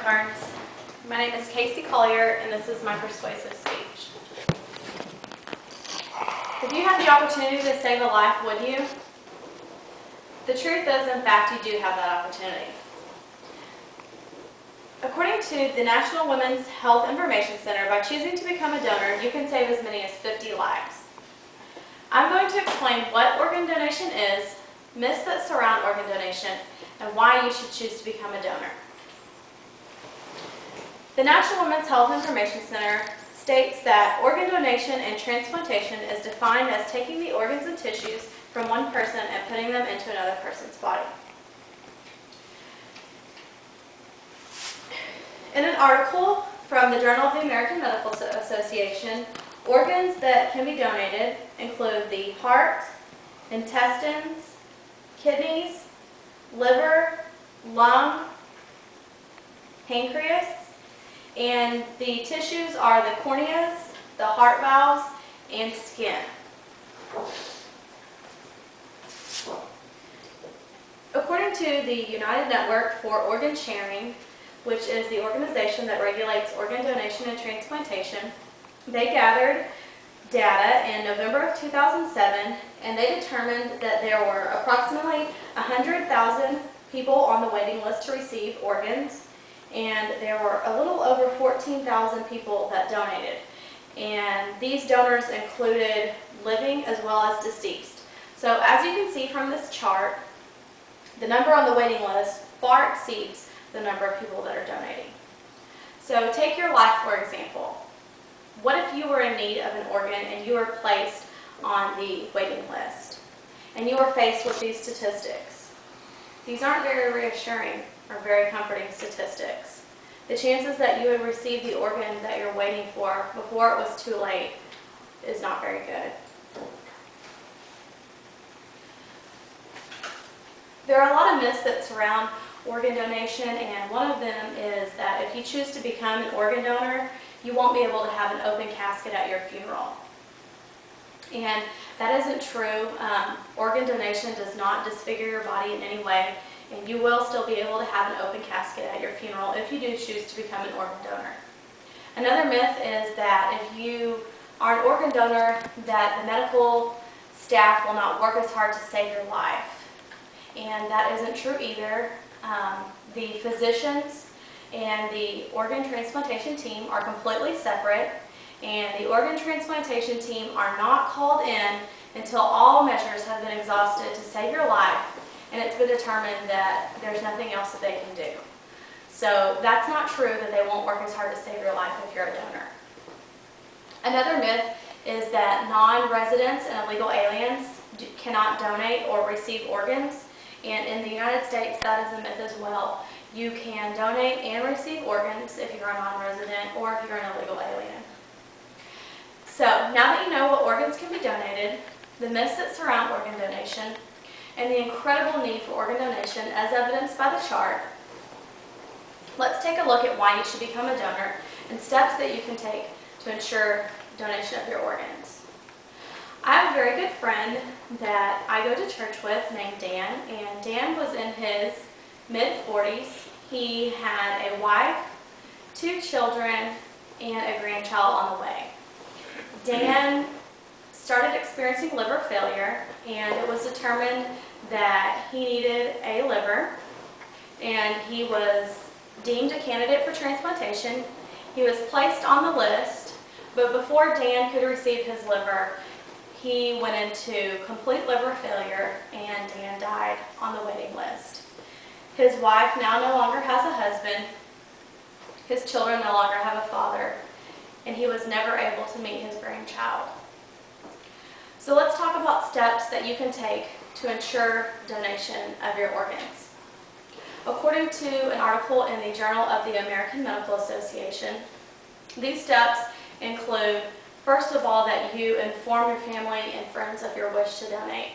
cards. My name is Collier, and this is my persuasive speech. If you had the opportunity to save a life, would you? The truth is, in fact, you do have that opportunity. According to the National Women's Health Information Center, by choosing to become a donor, you can save as many as 50 lives. I'm going to explain what organ donation is, myths that surround organ donation, and why you should choose to become a donor. The National Women's Health Information Center states that organ donation and transplantation is defined as taking the organs and tissues from one person and putting them into another person's body. In an article from the Journal of the American Medical Association, organs that can be donated include the heart, intestines, kidneys, liver, lung, pancreas, and the tissues are the corneas, the heart valves, and skin. According to the United Network for Organ Sharing, which is the organization that regulates organ donation and transplantation, they gathered data in November of 2007, and they determined that there were approximately 100,000 people on the waiting list to receive organs, and there were a little over 14,000 people that donated. And these donors included living as well as deceased. So as you can see from this chart, the number on the waiting list far exceeds the number of people that are donating. So take your life, for example. What if you were in need of an organ and you were placed on the waiting list and you were faced with these statistics? These aren't very reassuring or very comforting statistics. The chances that you would receive the organ that you're waiting for before it was too late is not very good. There are a lot of myths that surround organ donation, and one of them is that if you choose to become an organ donor, you won't be able to have an open casket at your funeral. And that isn't true. Organ donation does not disfigure your body in any way, and you will still be able to have an open casket at your funeral if you do choose to become an organ donor. Another myth is that if you are an organ donor, that the medical staff will not work as hard to save your life. And that isn't true either. The physicians and the organ transplantation team are completely separate, and the organ transplantation team are not called in until all measures have been exhausted to save your life, and it's been determined that there's nothing else that they can do. So that's not true that they won't work as hard to save your life if you're a donor. Another myth is that non-residents and illegal aliens cannot donate or receive organs. And in the United States, that is a myth as well. You can donate and receive organs if you're a non-resident or if you're an illegal alien. So now that you know what organs can be donated, the myths that surround organ donation, and the incredible need for organ donation as evidenced by the chart, let's take a look at why you should become a donor and steps that you can take to ensure donation of your organs. I have a very good friend that I go to church with named Dan, and Dan was in his mid-40s. He had a wife, 2 children, and a grandchild on the way. Dan started experiencing liver failure, and it was determined that he needed a liver, and he was deemed a candidate for transplantation. He was placed on the list, but before Dan could receive his liver, he went into complete liver failure, and Dan died on the waiting list. His wife now no longer has a husband, his children no longer have a father, and he was never able to meet his grandchild. So let's talk about steps that you can take to ensure donation of your organs. According to an article in the Journal of the American Medical Association, these steps include, first of all, that you inform your family and friends of your wish to donate.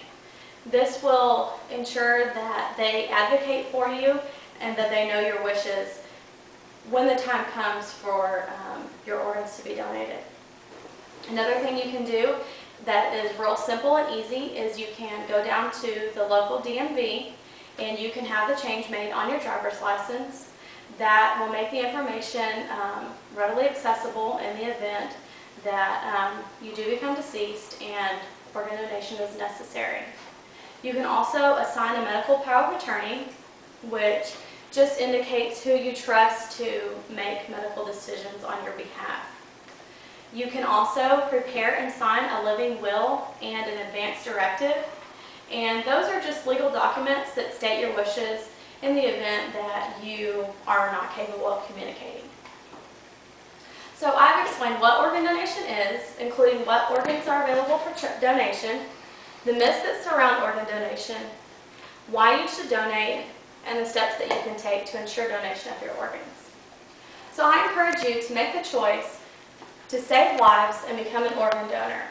This will ensure that they advocate for you and that they know your wishes when the time comes for your organs to be donated. Another thing you can do that is real simple and easy is you can go down to the local DMV and you can have the change made on your driver's license. that will make the information readily accessible in the event that you do become deceased and organ donation is necessary. You can also assign a medical power of attorney, which just indicates who you trust to make medical decisions on your behalf. You can also prepare and sign a living will and an advance directive, and those are just legal documents that state your wishes in the event that you are not capable of communicating. So I've explained what organ donation is, including what organs are available for donation, the myths that surround organ donation, why you should donate, and the steps that you can take to ensure donation of your organs. So I encourage you to make the choice to save lives and become an organ donor.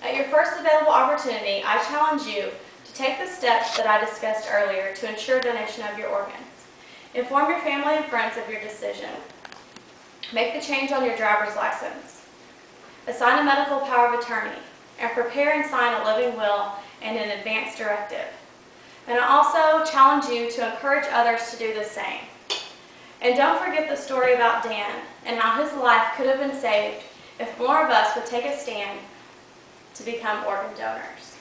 At your first available opportunity, I challenge you to take the steps that I discussed earlier to ensure donation of your organs. Inform your family and friends of your decision. Make the change on your driver's license. Assign a medical power of attorney, and prepare and sign a living will and an advance directive. And I also challenge you to encourage others to do the same. And don't forget the story about Dan and how his life could have been saved if more of us would take a stand to become organ donors.